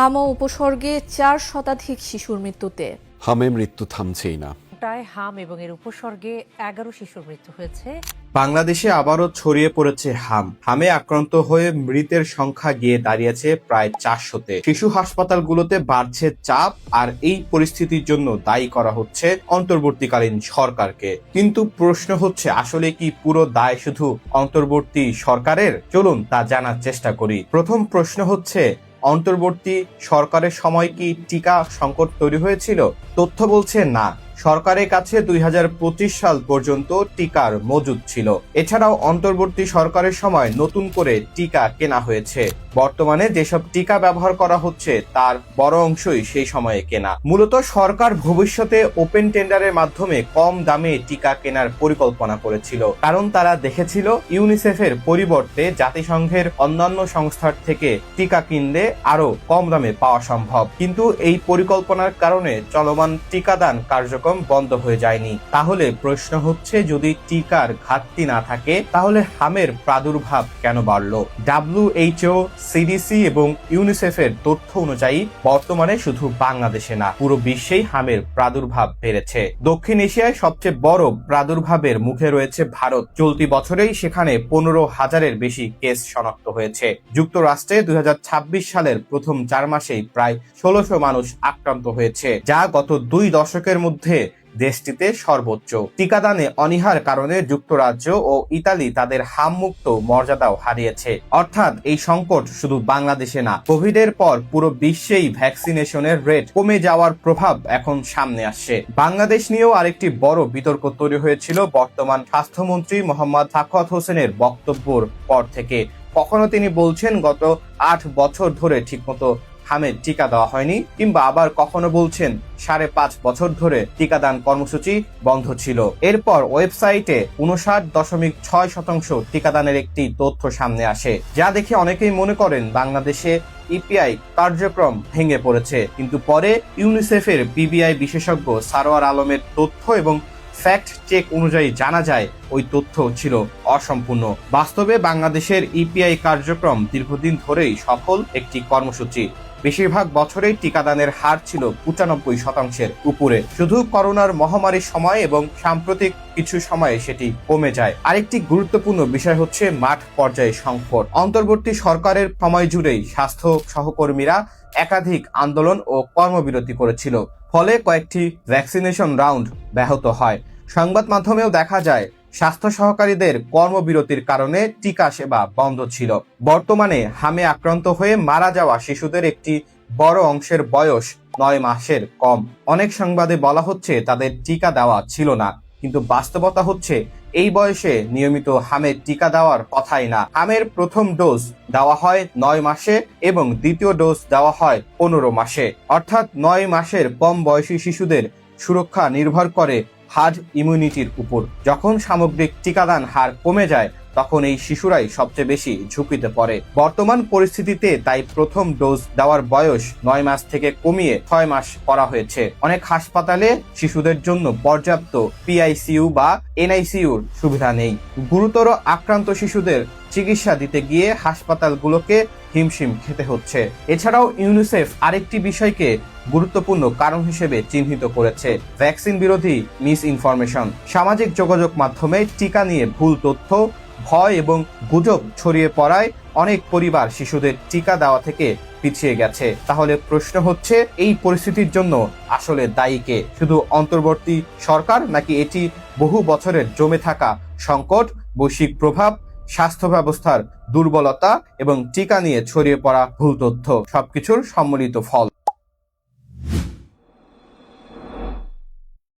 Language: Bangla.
হাম ও উপসর্গে ৪ শতাধিক শিশুর মৃত্যুতে। হামে মৃত্যু থামছেই না। হাম এবং এর উপসর্গে ১১ শিশুর মৃত্যু হয়েছে। বাংলাদেশে আবারও ছড়িয়ে পড়েছে হামে আক্রান্ত হয়ে মৃতের সংখ্যা গিয়ে দাঁড়িয়েছে প্রায় ৪০০-তে। শিশু হাসপাতালগুলোতে বাড়ছে চাপ, আর এই পরিস্থিতির জন্য দায়ী করা হচ্ছে অন্তর্বর্তীকালীন সরকারকে। কিন্তু প্রশ্ন হচ্ছে, আসলে কি পুরো দায় শুধু অন্তর্বর্তী সরকারের? চলুন তা জানার চেষ্টা করি। প্রথম প্রশ্ন হচ্ছে, অন্তর্বর্তী সরকারের সময় কি টিকা সংকট তৈরি হয়েছিল? তথ্য বলছে না। সরকারের কাছে ২০২৫ সাল পর্যন্ত টিকার মজুদ ছিল। এছাড়াও অন্তর্বর্তী সরকারের সময় নতুন করে টিকা কেনা হয়েছে। বর্তমানে যেসব টিকা ব্যবহার করা হচ্ছে তার বড় অংশই সেই সময়ে কেনা। মূলত সরকার ভবিষ্যতে ওপেন টেন্ডারের মাধ্যমে কম দামে টিকা কেনার পরিকল্পনা করেছিল, কারণ তারা দেখেছিল ইউনিসেফের পরিবর্তে জাতিসংঘের অন্যান্য সংস্থার থেকে টিকা কিনলে আরো কম দামে পাওয়া সম্ভব। কিন্তু এই পরিকল্পনার কারণে চলমান টিকাদান কার্যক্রম বন্ধ হয়ে যায়নি। তাহলে প্রশ্ন হচ্ছে, যদি টিকার ঘাটতি না থাকে তাহলে হামের প্রাদুর্ভাব কেন বাড়ল? WHO, CDC এবং ইউনিসেফের তথ্য অনুযায়ী বর্তমানে শুধু বাংলাদেশে না, পুরো বিশ্বেই হামের প্রাদুর্ভাব বেড়েছে। দক্ষিণ এশিয়ায় সবচেয়ে বড় প্রাদুর্ভাবের মুখে রয়েছে ভারত। চলতি বছরেই সেখানে ১৫,০০০-এর বেশি কেস শনাক্ত হয়েছে। যুক্তরাষ্ট্রে ২০২৬ সালের প্রথম ৪ মাসেই প্রায় ১৬০০ মানুষ আক্রান্ত হয়েছে, যা গত ২ দশকের মধ্যে দেশটিতে সর্বোচ্চ। টিকাদানে অনীহার কারণে যুক্তরাজ্য ও ইতালি তাদের হামমুক্ত মর্যাদাও হারিয়েছে। অর্থাৎ এই সংকট শুধু বাংলাদেশে না, কোভিডের পর পুরো বিশ্বেই ভ্যাকসিনেশনের রেট কমে যাওয়ার প্রভাব এখন সামনে আসছে। বাংলাদেশ নিয়েও আরেকটি বড় বিতর্ক তৈরি হয়েছিল বর্তমান স্বাস্থ্যমন্ত্রী মোহাম্মদ সাখাওয়াত হোসেনের বক্তব্যের পর থেকে। কখনো তিনি বলছেন গত ৮ বছর ধরে ঠিকমতো হামের টিকা দেওয়া হয়নি, কিংবা আবার কখনো বলছেন ৫.৫ বছর ধরে টিকাদান কর্মসূচি বন্ধ ছিল। এরপর ওয়েবসাইটে ৫৯.৬% টিকাদানের একটি তথ্য সামনে আসে, যা দেখে অনেকেই মনে করেন বাংলাদেশে ইপিআই কার্যক্রম ভেঙে পড়েছে। কিন্তু পরে ইউনিসেফের পিবিআই বিশেষজ্ঞ সারোয়ার আলমের তথ্য এবং ফ্যাক্ট চেক অনুযায়ী জানা যায় ওই তথ্য ছিল অসম্পূর্ণ। বাস্তবে বাংলাদেশের ইপিআই কার্যক্রম দীর্ঘদিন ধরেই সফল একটি কর্মসূচি। বেশিরভাগ বছরেই টিকাদানের হার ছিল ৯৫%-এর উপরে। শুধু করোনার মহামারীর সময় এবং সাম্প্রতিক কিছু সময়ে সেটি কমে যায়। আরেকটি গুরুত্বপূর্ণ বিষয় হচ্ছে মাঠ পর্যায়ে সংকট। অন্তর্বর্তী সরকারের সময় জুড়েই স্বাস্থ্য সহকর্মীরা একাধিক আন্দোলন ও কর্মবিরতি করেছিল, ফলে কয়েকটি ভ্যাকসিনেশন রাউন্ড ব্যাহত হয়। সংবাদ মাধ্যমেও দেখা যায় স্বাস্থ্য সহকারীদের কর্মবিরতির কারণে টিকা সেবা বন্ধ ছিল। বর্তমানে হামে আক্রান্ত হয়ে মারা যাওয়া শিশুদের একটি বড় অংশের বয়স ৯ মাসের কম। অনেক সংবাদে বলা হচ্ছে তাদের টিকা দেওয়া ছিল না, কিন্তু বাস্তবতা হচ্ছে এই বয়সে নিয়মিত হামের টিকা দেওয়ার কথাই না। হামের প্রথম ডোজ দেওয়া হয় ৯ মাসে এবং দ্বিতীয় ডোজ দেওয়া হয় ১৫ মাসে। অর্থাৎ ৯ মাসের কম বয়সী শিশুদের সুরক্ষা নির্ভর করে হার্ড ইমিউনিটির উপর। যখন সামগ্রিক টিকাদান হার কমে যায় তখন এই শিশুরাই সবচেয়ে বেশি ঝুঁকিতে পড়ে। বর্তমান পরিস্থিতিতে তাই প্রথম ডোজ দেওয়ার বয়স ৯ মাস থেকে কমিয়ে ৬ মাস করা হয়েছে। অনেক হাসপাতালে শিশুদের জন্য পর্যাপ্ত পিআইসিইউ বা এনআইসিইউর সুবিধা নেই। গুরুতর আক্রান্ত শিশুদের চিকিৎসা দিতে গিয়ে হাসপাতালগুলোকে হিমশিম খেতে হচ্ছে। এছাড়াও ইউনিসেফ আরেকটি বিষয়কে গুরুত্বপূর্ণ কারণ হিসেবে চিহ্নিত করেছে ভ্যাকসিন বিরোধী মিস ইনফরমেশন। সামাজিক যোগাযোগ মাধ্যমে টিকা নিয়ে ভুল তথ্য, ভয় এবং গুজব ছড়িয়ে পড়ায় অনেক পরিবার শিশুদের টিকা দেওয়া থেকে পিছিয়ে গেছে। তাহলে প্রশ্ন হচ্ছে, এই পরিস্থিতির জন্য আসলে দায়ী কে? শুধু অন্তর্বর্তী সরকার, নাকি এটি বহু বছরের জমে থাকা সংকট, বৈশ্বিক প্রভাব, স্বাস্থ্য ব্যবস্থার দুর্বলতা এবং টিকা নিয়ে ছড়িয়ে পড়া ভুল তথ্য, সবকিছুর সম্মিলিত ফল?